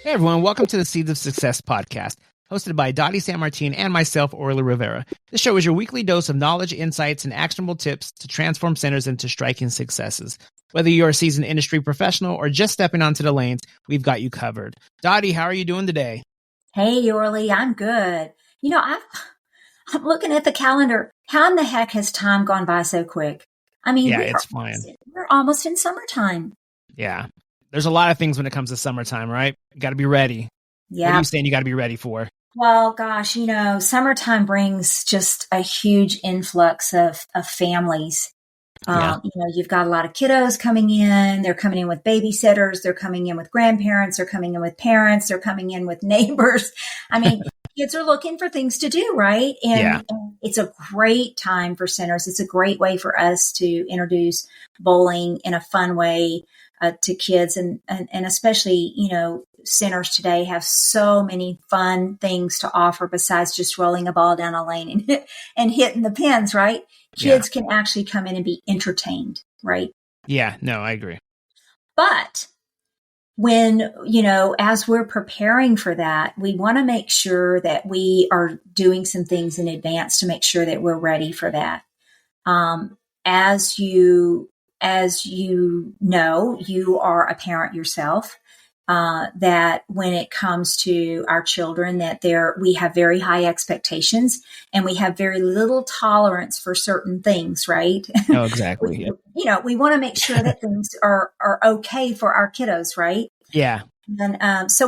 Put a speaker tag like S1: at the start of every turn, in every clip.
S1: Hey everyone, welcome to the Seeds of Success podcast, hosted by Dottie San Martin and myself, Orly Rivera. This show is your weekly dose of knowledge, insights, and actionable tips to transform centers into striking successes. Whether you're a seasoned industry professional or just stepping onto the lanes, we've got you covered. Dottie, how are you doing today?
S2: Hey, Orly, I'm good. I'm looking at the calendar. How in the heck has time gone by so quick? I mean,
S1: Yeah, it's flying.
S2: We're almost in summertime.
S1: Yeah. There's a lot of things when it comes to summertime, right? You got to be ready.
S2: Yeah.
S1: What are you saying you got to be ready for?
S2: Well, gosh, summertime brings just a huge influx of families. You've got a lot of kiddos coming in. They're coming in with babysitters. They're coming in with grandparents. They're coming in with parents. They're coming in with neighbors. I mean, kids are looking for things to do, right? And it's a great time for centers. It's a great way for us to introduce bowling in a fun way to kids. And especially, centers today have so many fun things to offer besides just rolling a ball down a lane and hitting the pins, right? Kids can actually come in and be entertained, right?
S1: Yeah, no, I agree.
S2: But when, as we're preparing for that, we want to make sure that we are doing some things in advance to make sure that we're ready for that. As you know, you are a parent yourself. That when it comes to our children, that we have very high expectations and we have very little tolerance for certain things, right?
S1: Oh, exactly.
S2: We want to make sure that things are okay for our kiddos, right?
S1: Yeah.
S2: And so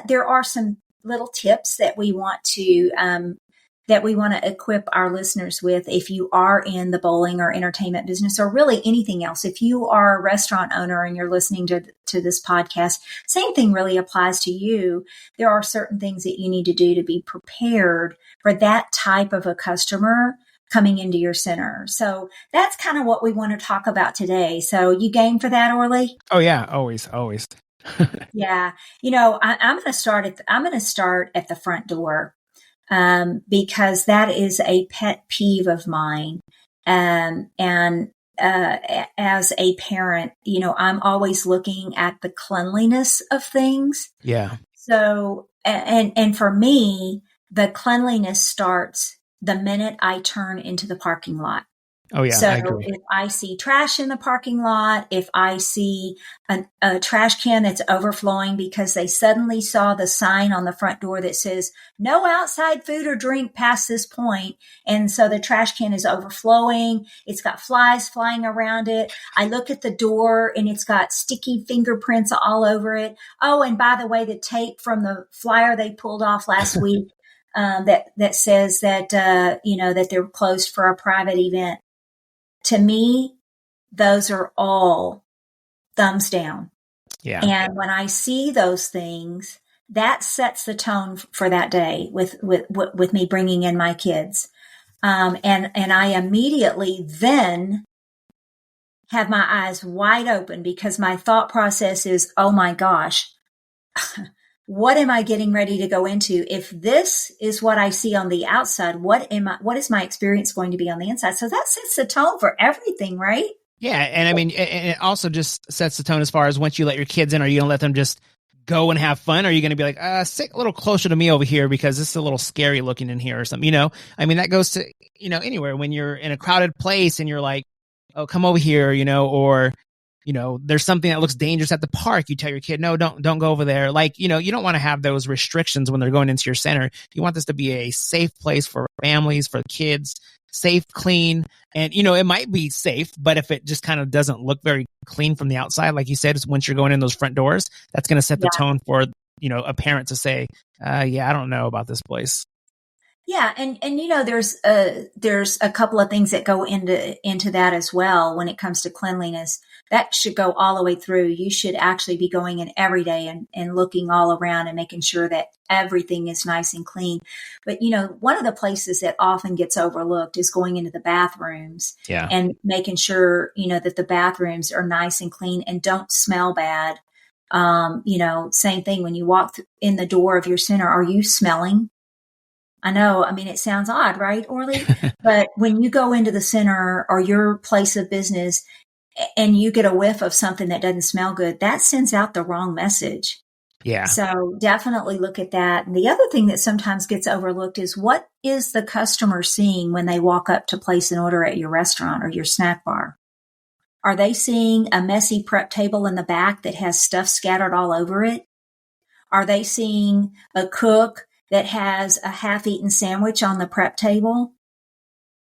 S2: there are some little tips that we want to equip our listeners with. If you are in the bowling or entertainment business or really anything else, if you are a restaurant owner and you're listening to this podcast, same thing really applies to you. There are certain things that you need to do to be prepared for that type of a customer coming into your center. So that's kind of what we want to talk about today. So you game for that, Orly?
S1: Oh yeah, always.
S2: Yeah. I'm going to start at the front door. Because that is a pet peeve of mine. And as a parent, I'm always looking at the cleanliness of things.
S1: Yeah.
S2: So, and for me, the cleanliness starts the minute I turn into the parking lot.
S1: Oh yeah,
S2: so
S1: I agree.
S2: If I see trash in the parking lot, if I see a trash can that's overflowing because they suddenly saw the sign on the front door that says no outside food or drink past this point, and so the trash can is overflowing, it's got flies flying around it. I look at the door and it's got sticky fingerprints all over it. Oh, and by the way, the tape from the flyer they pulled off last week that says that that they're closed for a private event. To me, those are all thumbs down.
S1: Yeah.
S2: And when I see those things, that sets the tone for that day with me bringing in my kids. And I immediately then have my eyes wide open because my thought process is, oh my gosh, what am I getting ready to go into? If this is what I see on the outside, what is my experience going to be on the inside? So that sets the tone for everything, right?
S1: Yeah. And I mean, it also just sets the tone as far as once you let your kids in, are you going to let them just go and have fun? Or are you going to be like, sit a little closer to me over here because this is a little scary looking in here or something, I mean, that goes to, anywhere when you're in a crowded place and you're like, oh, come over here, or there's something that looks dangerous at the park. You tell your kid, no, don't go over there. Like, you don't want to have those restrictions when they're going into your center. You want this to be a safe place for families, for kids, safe, clean. And, it might be safe, but if it just kind of doesn't look very clean from the outside, like you said, once you're going in those front doors, that's going to set the tone for, a parent to say, I don't know about this place.
S2: Yeah. And there's a couple of things that go into that as well. When it comes to cleanliness, that should go all the way through. You should actually be going in every day and looking all around and making sure that everything is nice and clean. But, one of the places that often gets overlooked is going into the bathrooms and making sure, that the bathrooms are nice and clean and don't smell bad. Same thing when you walk in the door of your center, are you smelling? I know, it sounds odd, right, Orly? But when you go into the center or your place of business and you get a whiff of something that doesn't smell good, that sends out the wrong message.
S1: Yeah.
S2: So definitely look at that. And the other thing that sometimes gets overlooked is what is the customer seeing when they walk up to place an order at your restaurant or your snack bar? Are they seeing a messy prep table in the back that has stuff scattered all over it? Are they seeing a cook that has a half-eaten sandwich on the prep table?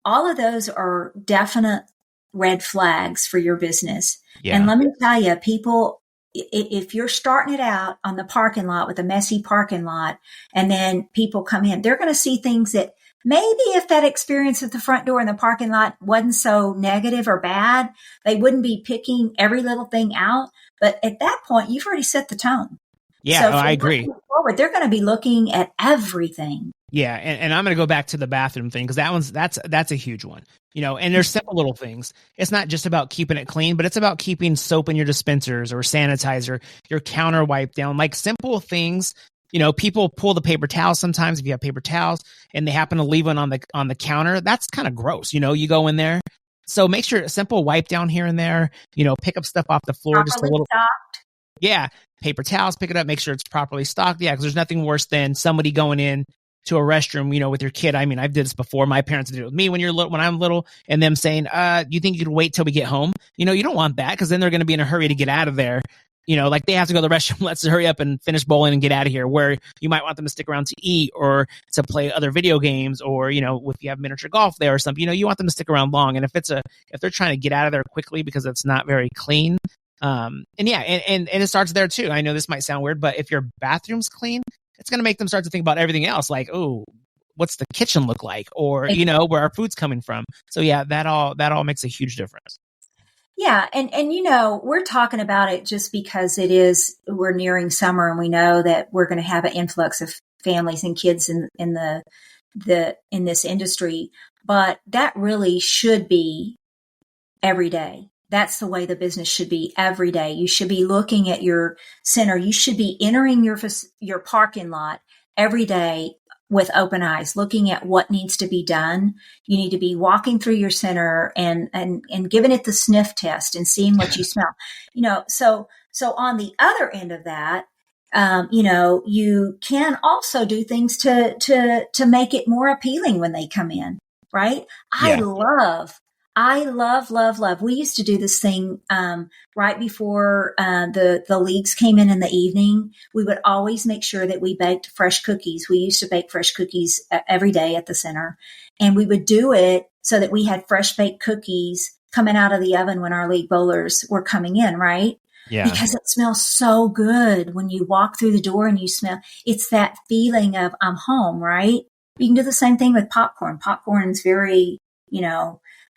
S2: All of those are definite red flags for your business.
S1: Yeah.
S2: And let me tell you, people, if you're starting it out on the parking lot with a messy parking lot and then people come in, they're going to see things that maybe if that experience at the front door in the parking lot wasn't so negative or bad, they wouldn't be picking every little thing out. But at that point, you've already set the tone.
S1: Yeah,
S2: So
S1: I agree.
S2: Forward, they're going to be looking at everything.
S1: Yeah, and I'm going to go back to the bathroom thing because that's a huge one. And there's simple little things. It's not just about keeping it clean, but it's about keeping soap in your dispensers or sanitizer, your counter wipe down, like simple things. People pull the paper towels sometimes if you have paper towels and they happen to leave one on the counter. That's kind of gross. You go in there. So make sure a simple wipe down here and there, pick up stuff off the floor,
S2: Properly
S1: just a little.
S2: stocked.
S1: Yeah. Paper towels, pick it up, make sure it's properly stocked. Yeah. Because there's nothing worse than somebody going in to a restroom, with your kid. I mean, I've did this before. My parents did it with me when I'm little, and them saying, you think you could wait till we get home? You don't want that because then they're going to be in a hurry to get out of there. Like they have to go to the restroom. Let's hurry up and finish bowling and get out of here. Where you might want them to stick around to eat or to play other video games or, if you have miniature golf there or something, you want them to stick around long. And if they're trying to get out of there quickly because it's not very clean, and it starts there too. I know this might sound weird, but if your bathroom's clean, it's going to make them start to think about everything else. Like, oh, what's the kitchen look like? Or, where our food's coming from. So yeah, that all makes a huge difference.
S2: Yeah. And, we're talking about it just because we're nearing summer and we know that we're going to have an influx of families and kids in this industry, but that really should be every day. That's the way the business should be every day. You should be looking at your center. You should be entering your parking lot every day with open eyes, looking at what needs to be done. You need to be walking through your center and giving it the sniff test and seeing what you smell. So on the other end of that, you can also do things to make it more appealing when they come in, right? Yeah. I love. We used to do this thing right before the leagues came in the evening. We would always make sure that we baked fresh cookies. We used to bake fresh cookies every day at the center. And we would do it so that we had fresh baked cookies coming out of the oven when our league bowlers were coming in, right? Yeah. Because it smells so good when you walk through the door and you smell. It's that feeling of I'm home, right? You can do the same thing with popcorn. Popcorn's very,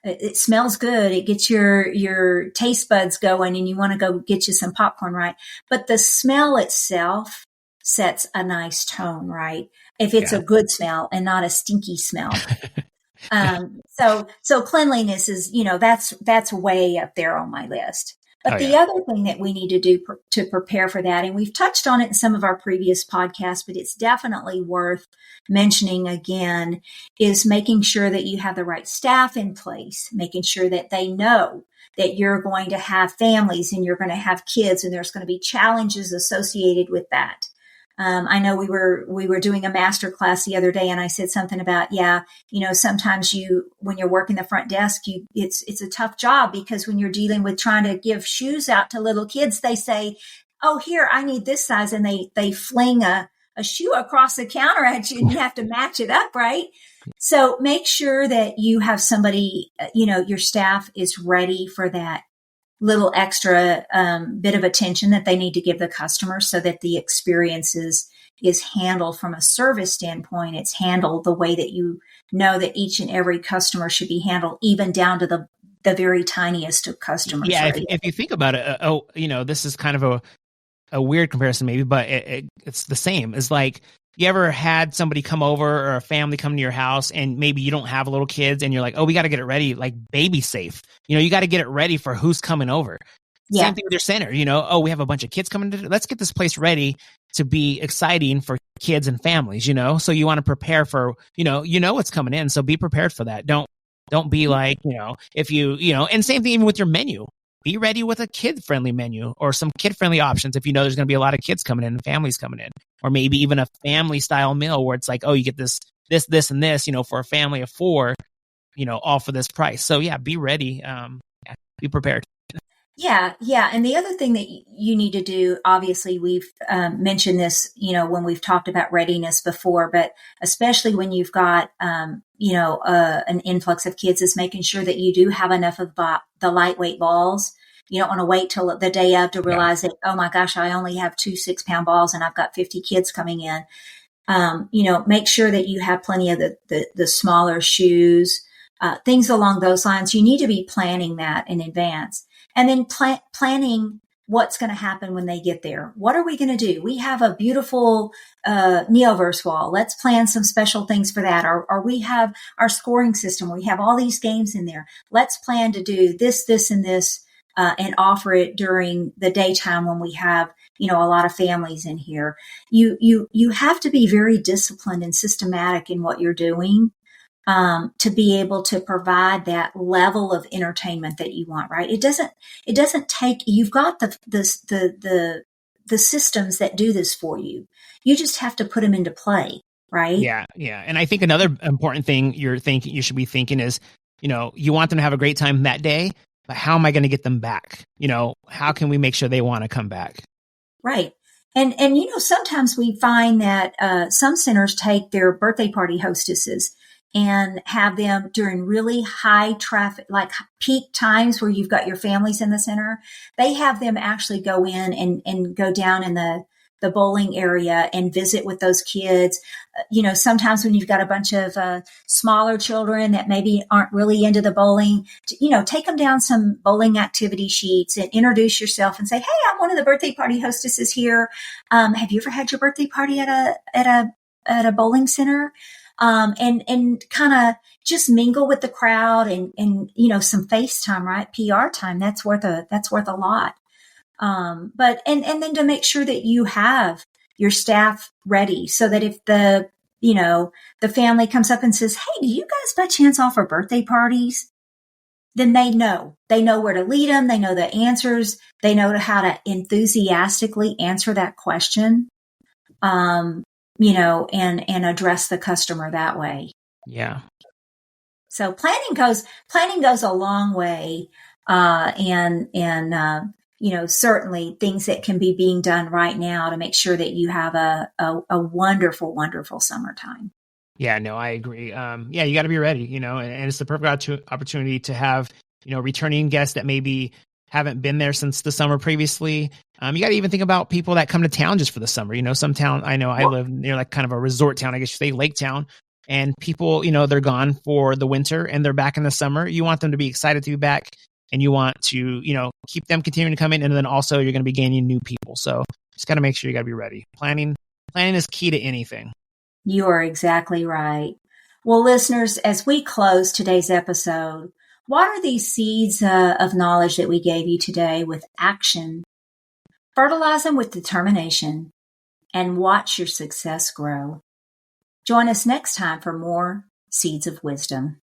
S2: it smells good. It gets your taste buds going and you want to go get you some popcorn, right? But the smell itself sets a nice tone, right? If it's a good smell and not a stinky smell. So cleanliness is, that's way up there on my list. But the other thing that we need to do to prepare for that, and we've touched on it in some of our previous podcasts, but it's definitely worth mentioning again, is making sure that you have the right staff in place, making sure that they know that you're going to have families and you're going to have kids and there's going to be challenges associated with that. I know we were doing a master class the other day and I said something about, sometimes when you're working the front desk, it's a tough job because when you're dealing with trying to give shoes out to little kids, they say, oh, here, I need this size. And they fling a shoe across the counter at you and you have to match it up, right? So make sure that you have somebody, your staff is ready for that little extra bit of attention that they need to give the customer so that the experience is handled from a service standpoint. It's handled the way that you know that each and every customer should be handled, even down to the very tiniest of customers.
S1: Yeah,
S2: right?
S1: if you think about it, this is kind of a weird comparison maybe, but it's the same. It's like, you ever had somebody come over or a family come to your house and maybe you don't have little kids and you're like, oh, we got to get it ready, like baby safe. You got to get it ready for who's coming over. Yeah. Same thing with your center. Oh, we have a bunch of kids coming let's get this place ready to be exciting for kids and families, So you want to prepare for, what's coming in. So be prepared for that. Don't be like, if and same thing even with your menu. be ready with a kid-friendly menu or some kid-friendly options if you know there's going to be a lot of kids coming in and families coming in, or maybe even a family-style meal where it's like, oh, you get this, and this, for a family of 4, all for this price. So yeah, be ready. Be prepared.
S2: Yeah, yeah. And the other thing that you need to do, obviously, we've mentioned this, when we've talked about readiness before, but especially when you've got, an influx of kids, is making sure that you do have enough of the lightweight balls. You don't want to wait till the day of to realize that, oh my gosh, I only have 2 6-pound balls and I've got 50 kids coming in. Make sure that you have plenty of the smaller shoes, things along those lines. You need to be planning that in advance. And then planning what's going to happen when they get there. What are we going to do? We have a beautiful Neoverse wall. Let's plan some special things for that. Or we have our scoring system. We have all these games in there. Let's plan to do this, and this, and offer it during the daytime when we have, a lot of families in here. You have to be very disciplined and systematic in what you're doing. To be able to provide that level of entertainment that you want, right? It doesn't take, you've got the systems that do this for you. You just have to put them into play, right?
S1: Yeah. Yeah. And I think another important thing you should be thinking is, you want them to have a great time that day, but how am I going to get them back? How can we make sure they want to come back?
S2: Right. And sometimes we find that, some centers take their birthday party hostesses and have them during really high traffic, like peak times where you've got your families in the center. They have them actually go in and go down in the bowling area and visit with those kids. Sometimes when you've got a bunch of smaller children that maybe aren't really into the bowling, take them down some bowling activity sheets and introduce yourself and say, hey, I'm one of the birthday party hostesses here. Have you ever had your birthday party at a bowling center? And kind of just mingle with the crowd and some FaceTime, right? PR time. That's worth a lot. But then to make sure that you have your staff ready so that if the family comes up and says, hey, do you guys by chance offer birthday parties? Then they know where to lead them. They know the answers. They know how to enthusiastically answer that question. And address the customer that way.
S1: Yeah.
S2: So planning goes a long way. Certainly things that can be being done right now to make sure that you have a wonderful, wonderful summertime.
S1: Yeah, no, I agree. You got to be ready, and it's the perfect opportunity to have, returning guests that maybe haven't been there since the summer previously. You got to even think about people that come to town just for the summer. Some town, I know I live near like kind of a resort town, I guess you say Lake Town, and people, they're gone for the winter and they're back in the summer. You want them to be excited to be back, and you want to, keep them continuing to come in. And then also you're going to be gaining new people. So just got to make sure you got to be ready. Planning is key to anything.
S2: You are exactly right. Well, listeners, as we close today's episode, water these seeds of knowledge that we gave you today with action. Fertilize them with determination and watch your success grow. Join us next time for more Seeds of Wisdom.